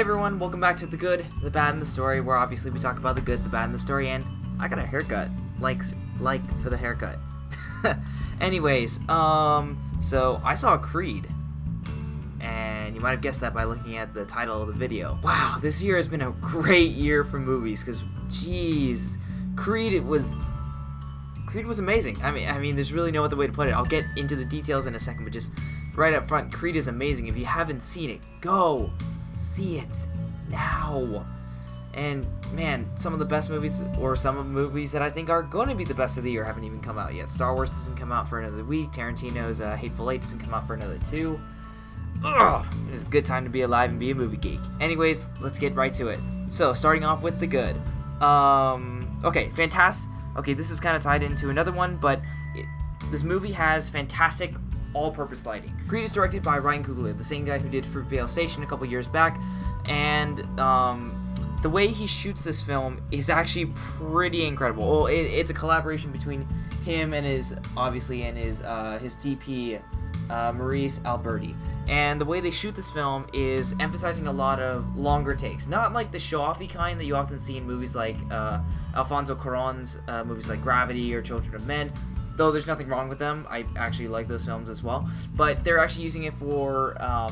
everyone, welcome back to The Good, The Bad, and The Story, where obviously we talk about the good, the bad, and the story, and I got a haircut. Like for the haircut. Anyways, so I saw Creed, and you might have guessed that by looking at the title of the video. Wow, this year has been a great year for movies, because, jeez, Creed was amazing. I mean, there's really no other way to put it. I'll get into the details in a second, but just right up front, Creed is amazing. If you haven't seen it, go see it now. And man, some of the best movies, or some of the movies that I think are going to be the best of the year, haven't even come out yet. Star Wars doesn't come out for another week. Tarantino's Hateful Eight doesn't come out for another 2. Ugh, it is a good time to be alive and be a movie geek. Anyways, let's get right to it. So, starting off with the good. Okay, fantastic. Okay, this is kind of tied into another one, but this movie has fantastic all-purpose lighting. Creed is directed by Ryan Coogler, the same guy who did Fruitvale Station a couple years back, and the way he shoots this film is actually pretty incredible. Well, it's a collaboration between him and his DP, Maurice Alberti. And the way they shoot this film is emphasizing a lot of longer takes. Not like the show-offy kind that you often see in movies like Alfonso Cuarón's movies like Gravity or Children of Men. Though there's nothing wrong with them. I actually like those films as well. But they're actually using it for a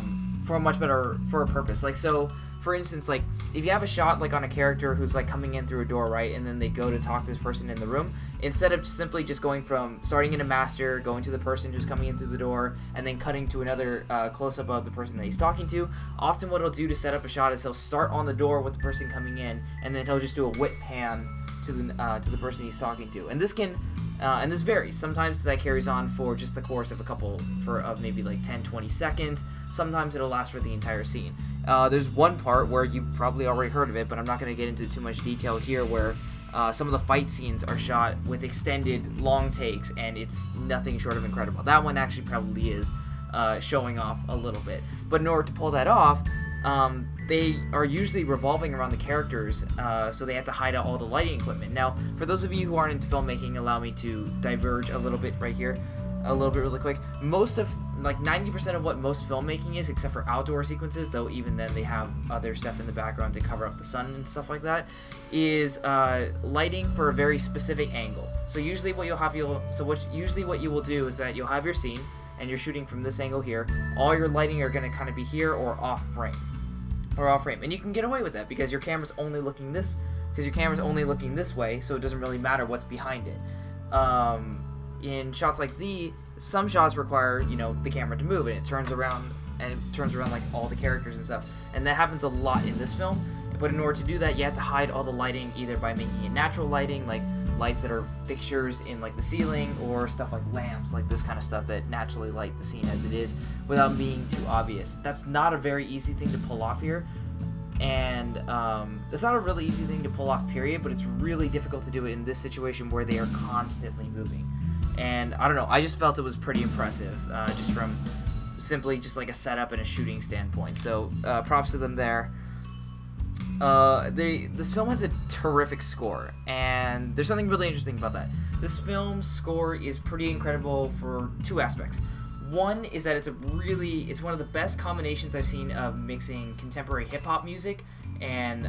much better, for a purpose. Like, so, for instance, like, if you have a shot, like, on a character who's, like, coming in through a door, right, and then they go to talk to this person in the room, instead of simply just going from starting in a master, going to the person who's coming in through the door, and then cutting to another close-up of the person that he's talking to, often what he'll do to set up a shot is he'll start on the door with the person coming in, and then he'll just do a whip pan to the person he's talking to. And this can... and this varies. Sometimes that carries on for just the course of of maybe like 10-20 seconds. Sometimes it'll last for the entire scene. There's one part where you've probably already heard of it, but I'm not going to get into too much detail here, where some of the fight scenes are shot with extended long takes, and it's nothing short of incredible. That one actually probably is showing off a little bit. But in order to pull that off, they are usually revolving around the characters, so they have to hide out all the lighting equipment. Now, for those of you who aren't into filmmaking, allow me to diverge a little bit right here, a little bit really quick. Most of, like 90% of what most filmmaking is, except for outdoor sequences, though even then they have other stuff in the background to cover up the sun and stuff like that, is lighting for a very specific angle. So usually what you will do is that you'll have your scene, and you're shooting from this angle here. All your lighting are going to kind of be here or off frame. And you can get away with that because your camera's only looking this way, so it doesn't really matter what's behind it. In shots like these, some shots require, the camera to move, and it turns around like all the characters and stuff. And that happens a lot in this film. But in order to do that, you have to hide all the lighting either by making it natural lighting, like lights that are fixtures in like the ceiling, or stuff like lamps, like this kind of stuff that naturally light the scene as it is without being too obvious. That's not a very easy thing to pull off here, and it's not a really easy thing to pull off, period, but it's really difficult to do it in this situation where they are constantly moving. And I don't know, I just felt it was pretty impressive, just from simply just like a setup and a shooting standpoint. So props to them there. This film has a terrific score, and there's something really interesting about that. This film's score is pretty incredible for two aspects. One is that it's one of the best combinations I've seen of mixing contemporary hip-hop music and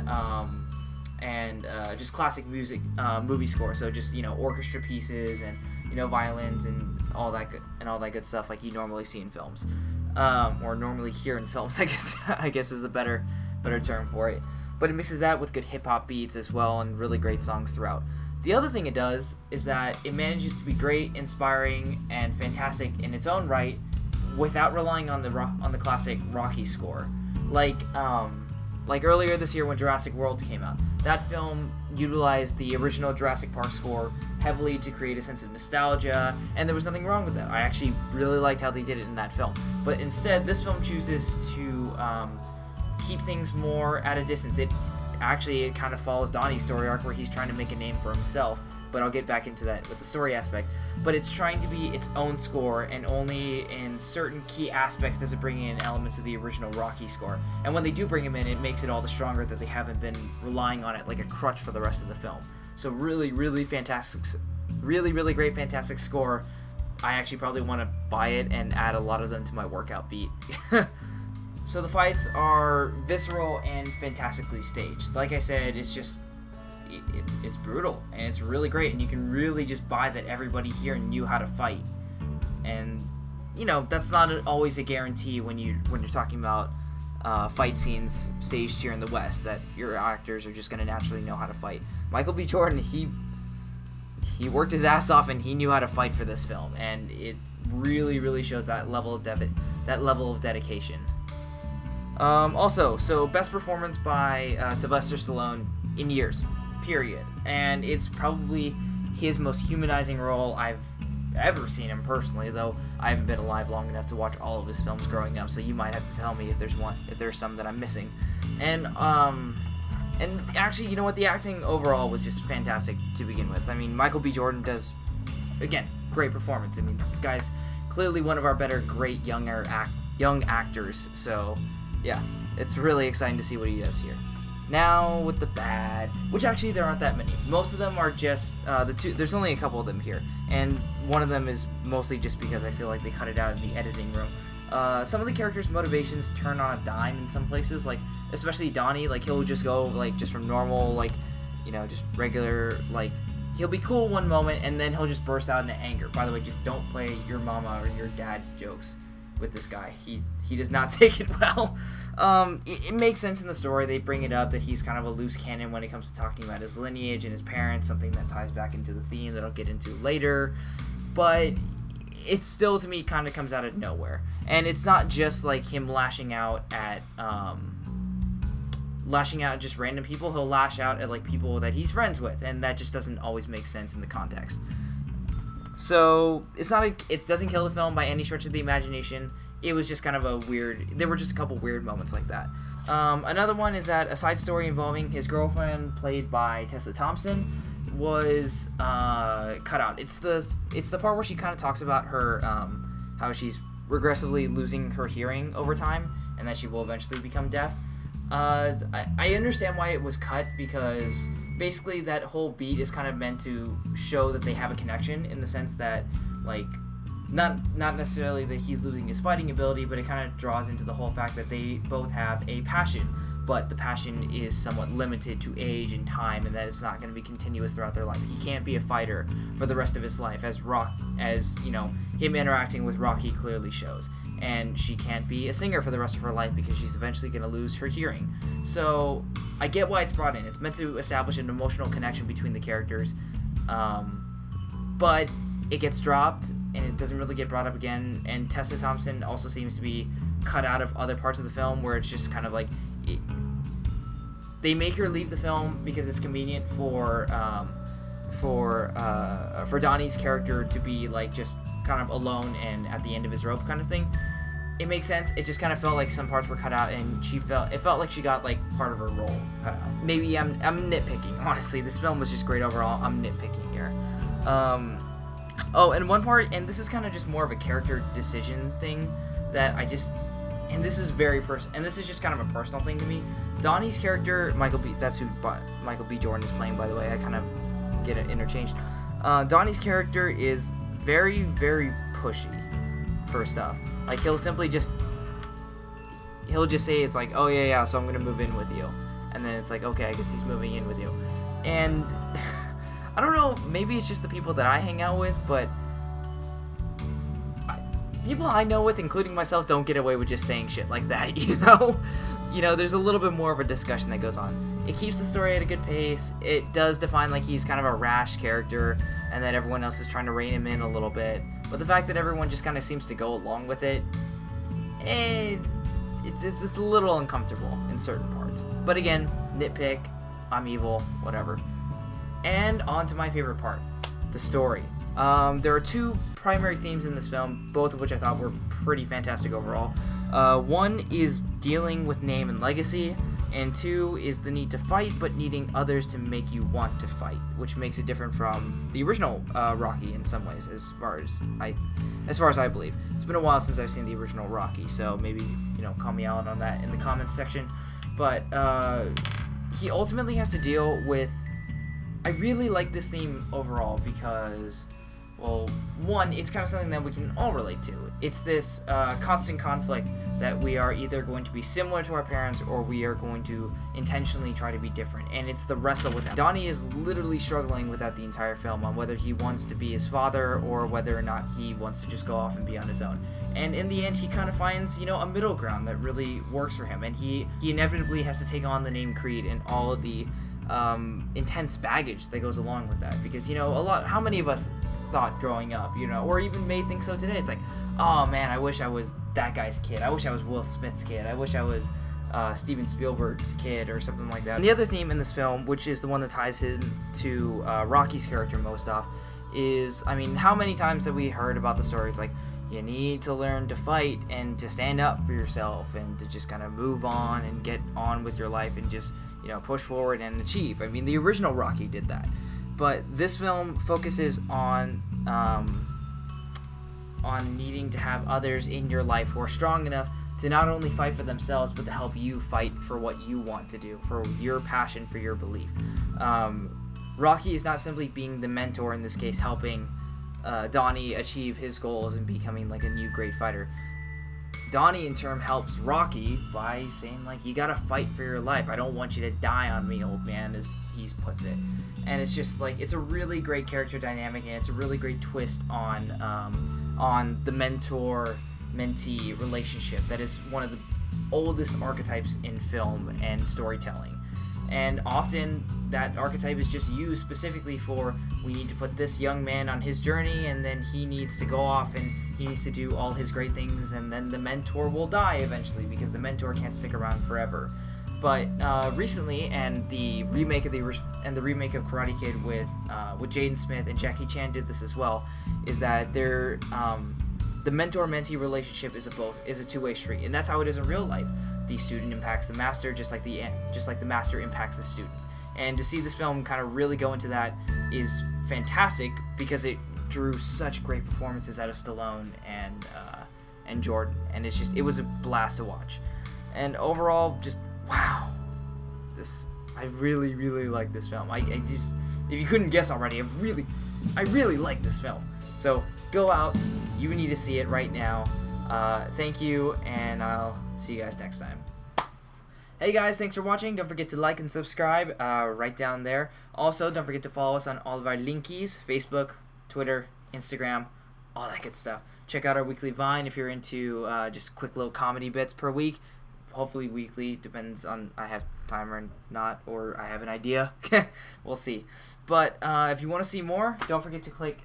just classic music, movie score. So just, orchestra pieces and, violins and all that good stuff like you normally see in films. Or normally hear in films, I guess is the better term for it. But it mixes that with good hip-hop beats as well, and really great songs throughout. The other thing it does is that it manages to be great, inspiring, and fantastic in its own right, without relying on the classic Rocky score. Like earlier this year when Jurassic World came out, that film utilized the original Jurassic Park score heavily to create a sense of nostalgia, and there was nothing wrong with that. I actually really liked how they did it in that film. But instead, this film chooses to keep things more at a distance. It kind of follows Donnie's story arc where he's trying to make a name for himself, but I'll get back into that with the story aspect. But it's trying to be its own score, and only in certain key aspects does it bring in elements of the original Rocky score. And when they do bring them in, it makes it all the stronger that they haven't been relying on it like a crutch for the rest of the film. So really, really fantastic, really, really great, fantastic score. I actually probably want to buy it and add a lot of them to my workout beat. So the fights are visceral and fantastically staged. Like I said, it's just it's brutal and it's really great, and you can really just buy that everybody here knew how to fight. And that's not always a guarantee when you're talking about fight scenes staged here in the West, that your actors are just going to naturally know how to fight. Michael B. Jordan, he worked his ass off and he knew how to fight for this film, and it really, really shows that level of dedication. Also, so best performance by Sylvester Stallone in years, period. And it's probably his most humanizing role I've ever seen him personally, though I haven't been alive long enough to watch all of his films growing up, so you might have to tell me if there's some that I'm missing. And actually, you know what, the acting overall was just fantastic to begin with. I mean, Michael B. Jordan does, again, great performance. I mean, this guy's clearly one of our better great young actors, so yeah, it's really exciting to see what he does here. Now with the bad, which actually there aren't that many. Most of them are just there's only a couple of them here, and one of them is mostly just because I feel like they cut it out in the editing room. Some of the characters' motivations turn on a dime in some places, like especially Donnie. Like, he'll just go like just from normal, like, just regular, like, he'll be cool one moment and then he'll just burst out into anger. By the way, just don't play your mama or your dad jokes with this guy. He does not take it well. It makes sense in the story. They bring it up that he's kind of a loose cannon when it comes to talking about his lineage and his parents, something that ties back into the theme that I'll get into later. But it still, to me, kind of comes out of nowhere. And it's not just like him lashing out at just random people. He'll lash out at like people that he's friends with, and that just doesn't always make sense in the context. So it doesn't kill the film by any stretch of the imagination. It was just kind of there were just a couple weird moments like that. Another one is that a side story involving his girlfriend, played by Tessa Thompson, was cut out. It's the part where she kind of talks about her how she's regressively losing her hearing over time, and that she will eventually become deaf. I understand why it was cut, because basically that whole beat is kind of meant to show that they have a connection, in the sense that, like, not necessarily that he's losing his fighting ability, but it kind of draws into the whole fact that they both have a passion, but the passion is somewhat limited to age and time, and that it's not going to be continuous throughout their life. He can't be a fighter for the rest of his life, as him interacting with Rocky clearly shows. And she can't be a singer for the rest of her life because she's eventually going to lose her hearing. So I get why it's brought in. It's meant to establish an emotional connection between the characters, but it gets dropped and it doesn't really get brought up again. And Tessa Thompson also seems to be cut out of other parts of the film, where it's just kind of like they make her leave the film because it's convenient for Donnie's character to be like just kind of alone and at the end of his rope kind of thing. It makes sense. It just kind of felt like some parts were cut out, and it felt like she got like part of her role cut out. Maybe I'm nitpicking. Honestly, this film was just great overall. I'm nitpicking here. And one part, and this is kind of just more of a character decision thing that and this is just kind of a personal thing to me. Donnie's character, that's who Michael B. Jordan is playing, by the way. I kind of get it interchanged. Donnie's character is very, very pushy for stuff. Like, he'll just say, it's like, oh yeah, so I'm gonna move in with you, and then it's like, okay, I guess he's moving in with you. And I don't know, maybe it's just the people that I hang out with, but people I know with, including myself, don't get away with just saying shit like that, there's a little bit more of a discussion that goes on. It keeps the story at a good pace. It does define like he's kind of a rash character, and that everyone else is trying to rein him in a little bit. But the fact that everyone just kind of seems to go along with it, it's a little uncomfortable in certain parts. But again, nitpick, I'm evil, whatever. And on to my favorite part, the story. There are two primary themes in this film, both of which I thought were pretty fantastic overall. One is dealing with name and legacy, and two is the need to fight, but needing others to make you want to fight, which makes it different from the original Rocky in some ways, as far as I believe. It's been a while since I've seen the original Rocky, so maybe call me out on that in the comments section. But he ultimately has to deal with. I really like this theme overall because Well, one, it's kind of something that we can all relate to. It's this constant conflict that we are either going to be similar to our parents or we are going to intentionally try to be different. And it's the wrestle with that. Donnie is literally struggling with that the entire film on whether he wants to be his father or whether or not he wants to just go off and be on his own. And in the end, he kind of finds, a middle ground that really works for him. And he inevitably has to take on the name Creed and all of the intense baggage that goes along with that. Because, how many of us thought growing up, or even may think so today. It's like, oh man, I wish I was that guy's kid. I wish I was Will Smith's kid. I wish I was Steven Spielberg's kid or something like that. And the other theme in this film, which is the one that ties him to Rocky's character most off, is, how many times have we heard about the story? It's like, you need to learn to fight and to stand up for yourself and to just kind of move on and get on with your life and just, push forward and achieve. The original Rocky did that. But this film focuses on needing to have others in your life who are strong enough to not only fight for themselves, but to help you fight for what you want to do, for your passion, for your belief. Rocky is not simply being the mentor, in this case, helping Donnie achieve his goals and becoming like a new great fighter. Donnie, in turn, helps Rocky by saying, like, you gotta fight for your life. I don't want you to die on me, old man, as he puts it. And it's just like, it's a really great character dynamic, and it's a really great twist on the mentor-mentee relationship that is one of the oldest archetypes in film and storytelling. And often that archetype is just used specifically for, we need to put this young man on his journey, and then he needs to go off and he needs to do all his great things, and then the mentor will die eventually because the mentor can't stick around forever. But recently, and the remake of Karate Kid with Jaden Smith and Jackie Chan did this as well, is that the mentor-mentee relationship is a two-way street, and that's how it is in real life. The student impacts the master, just like the master impacts the student. And to see this film kind of really go into that is fantastic because it drew such great performances out of Stallone and Jordan, and it was a blast to watch. And overall, just wow, I really, really like this film. I just, if you couldn't guess already, I really like this film. So go out, you need to see it right now. Thank you, and I'll see you guys next time. Hey guys, thanks for watching. Don't forget to like and subscribe right down there. Also, don't forget to follow us on all of our linkies: Facebook, Twitter, Instagram, all that good stuff. Check out our weekly Vine if you're into just quick little comedy bits per week. Hopefully weekly, depends on I have time or not, or I have an idea. We'll see. But if you want to see more, don't forget to click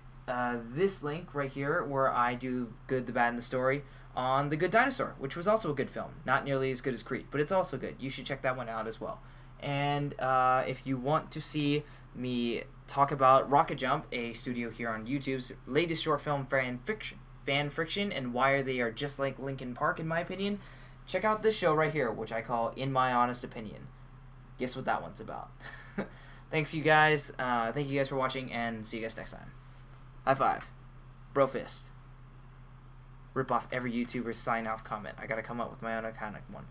this link right here where I do Good, the Bad, and the Story on The Good Dinosaur, which was also a good film. Not nearly as good as Creed, but it's also good. You should check that one out as well. And if you want to see me talk about Rocket Jump, a studio here on YouTube's latest short film, Fan Friction, and why they are just like Linkin Park, in my opinion, check out this show right here, which I call In My Honest Opinion. Guess what that one's about. Thank you guys for watching, and see you guys next time. High five. Bro fist. Rip off every YouTuber's sign-off comment. I gotta come up with my own iconic one.